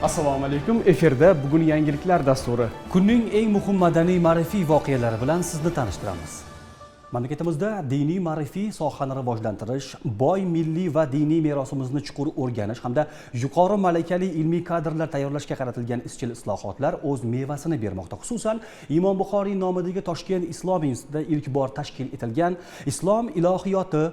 Assalomu alaykum. Efirda bugun yangiliklar dasturi. Kunning eng muhim madaniy ma'rifiy voqealari bilan sizni tanishtiramiz. Mamlakatimizda diniy ma'rifiy sohani rivojlantirish, boy milliy va diniy merosimizni chuqur o'rganish hamda yuqori malakali ilmiy kadrlar tayyorlashga qaratilgan izchil islohotlar o'z mevasini bermoqda. Xususan, Imom Buxoriy nomidagi Toshkent Islom institutida ilk bor tashkil etilgan Islom ilohiyoti,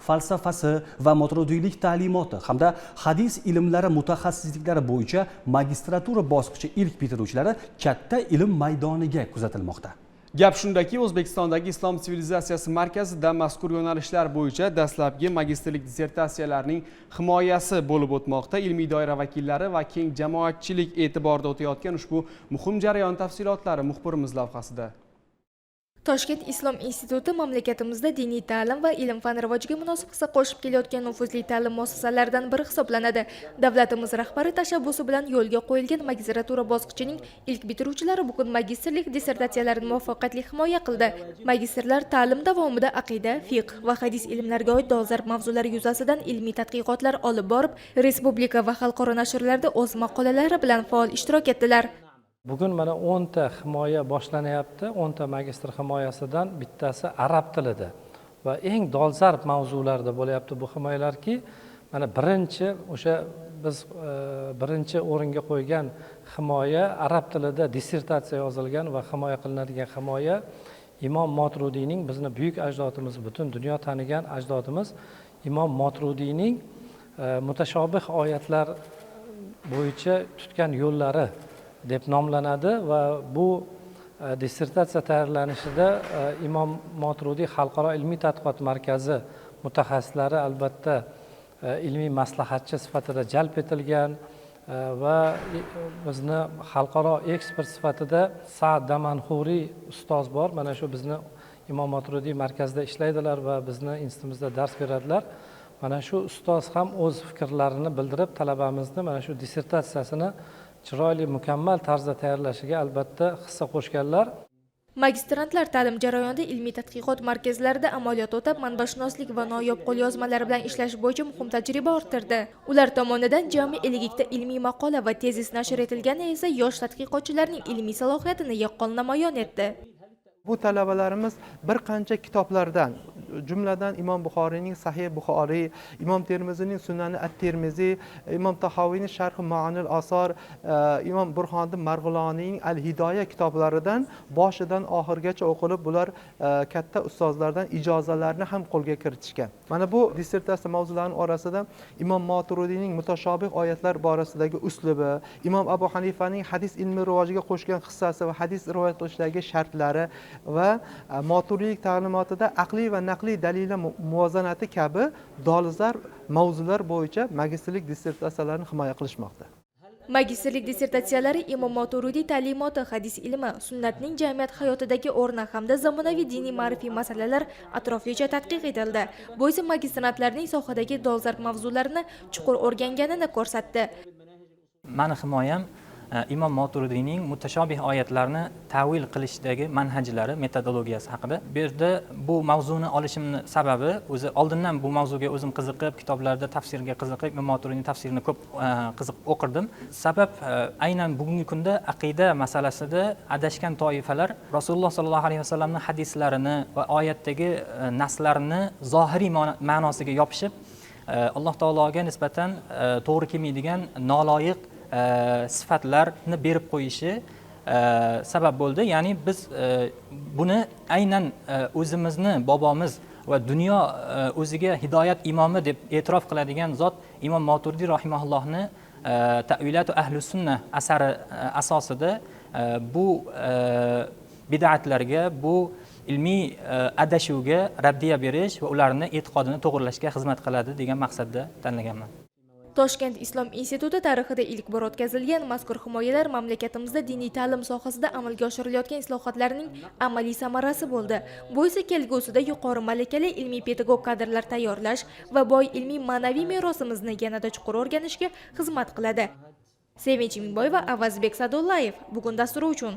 falsafasi va moturudiylik ta'limoti hamda hadis ilmlari mutaxassisliklari bo'yicha magistratura bosqichi ilk bitiruvchilari katta ilm maydoniga kuzatilmoqda. Gap shundaki, O'zbekistondagi Islom sivilizatsiyasi markazida mazkur yo'nalishlar bo'yicha dastlabki magistrlik dissertatsiyalarning himoyasi bo'lib o'tmoqda. Ilmiy doira vakillari va keng jamoatchilik e'tiborida o'tayotgan ushbu muhim jarayon tafsilotlari muxbirimiz lavhasida. Toshkent Islom instituti mamlakatimizda diniy ta'lim va ilm-fan rivojiga munosib hissa qo'shib kelayotgan nufuzli ta'lim muassasalaridan biri hisoblanadi. Davlatimiz rahbari tashabbusi bilan yo'lga qo'yilgan magistratura bosqichining ilk bitiruvchilari bugun magistrlik dissertatsiyalarini muvaffaqiyatli himoya qildi. Magistrlar ta'lim davomida aqida, fiqh va hadis ilmlariga oid dolzarb mavzular yuzasidan ilmiy tadqiqotlar olib borib, respublika va xalqaro nashrlarda o'z maqolalari bilan faol ishtirok etdilar. Bugun mana 10 ta himoya boshlanyapti. 10 ta magistr himoyasidan bittasi arab tilida va eng dolzarb mavzularda bo'lyapti bu himoyalarki, mana biz birinchi o'ringa qo'ygan himoya arab tilida dissertatsiya yozilgan va himoya qilinadigan himoya Imom Moturudiyning, bizni buyuk ajdodimiz, butun dunyo tanigan ajdodimiz Imom Moturudiyning mutashobih oyatlar bo'yicha tutgan yo'llari deb nomlanadi va bu dissertatsiya tayyorlanishida Imom Moturudiy Xalqaro ilmiy tadqiqot markazi mutaxassislari albatta ilmiy maslahatchi sifatida jalb etilgan va bizni xalqaro ekspert sifatida Sa'd Damanxuriy ustoz bor. Mana shu bizni Imom Moturudiy markazida ishlaydilar va bizni institutimizda dars beradilar. Mana shu ustoz ham o'z fikrlarini bildirib, talabamizni mana shu dissertatsiyasini chiroyli, mukammal tarzda tayyorlashiga albatta hissa qo'shganlar. Magistrantlar ta'lim jarayonida ilmiy tadqiqot markazlarida amaliyot o'tab, manbashunoslik va noyob qo'lyozmalar bilan ishlash bo'yicha muhim tajriba orttirdi. Ular tomonidan jami 50 ta ilmiy maqola va tezis nashr etilgani esa yosh tadqiqotchilarning ilmiy salohiyatini yaqqol namoyon etdi. Bu talabalarimiz bir qancha kitoblardan, jumladan Imom Buxoriyning Sahih Buxoriy, Imom Termiziyning Sunani At-Termiziy, Imom Tahoviyning Sharh Ma'anil Asar, Imom Burxoniddin Marg'iloniyning Al-Hidoya kitoblaridan boshidan oxirigacha o'qilib, bular katta ustozlardan ijozalarni ham qo'lga kiritishgan. Mana bu dissertatsiya mavzularining orasida Imom Moturudiyning mutashobih oyatlar borasidagi uslubi, Imom Abu Hanifaning hadis ilmi rivojiga qo'shgan hissasi va hadis rivoyat qilishdagi shartlari va moturiylik ta'limotida aqliy va naqliy dalillar muvozanati kabi dolzarb mavzular bo'yicha magistrlik dissertatsiyalarini himoya qilishmoqda. Magistrlik dissertatsiyalari Imom Moturudiy ta'limoti, hadis ilmi, sunnatning jamiyat hayotidagi o'rni hamda zamonaviy diniy ma'rifiy masalalar atroflicha tadqiq etildi. Bu esa magistrantlarning sohadagi dolzarb mavzularni chuqur o'rganganini ko'rsatdi. Mani himoyam Imom Moturudiyning mutashobih oyatlarni ta'vil qilishdagi manhajlari, metodologiyasi haqida. Bu yerda bu mavzuni olishimni sababi, o'zi oldindan bu mavzuga o'zim qiziqib, kitoblarda tafsirga qiziqib, Imom Moturudiyning tafsirini ko'p qiziqib o'qirdim. Sabab aynan bugungi kunda aqida masalasida adashgan toifalar Rasululloh sollallohu alayhi vasallamning hadislarini va oyatdagi naslarni zohiriy ma'nosiga yopishib, Alloh taologa nisbatan to'g'ri kelmaydigan noloyiq sifatlarni berib qo'yishi sabab bo'ldi. Ya'ni biz buni aynan o'zimizni bobomiz va dunyo o'ziga hidoyat imomi deb e'tirof qiladigan zot Imom Moturdiy rahimahullohni Ta'vilatu Ahlus Sunnah asari asosida bu bid'atlarga, bu ilmiy adashuvga raddiya berish va ularni e'tiqodini to'g'rilashga xizmat qiladi degan maqsadda tanlaganman. Toshkent Islom instituti tarixida ilk bor o'tkazilgan mazkur himoyalar mamlakatimizda diniy ta'lim sohasida amalga oshirilayotgan islohotlarning amaliy samarasi bo'ldi. Bu esa kelgusida yuqori malakali ilmiy pedagog kadrlar tayyorlash va boy ilmiy ma'naviy merosimizni yanada chuqur o'rganishga xizmat qiladi. Sevinch Mingboyeva, Avazbek Sadullayev bugun dasturi uchun.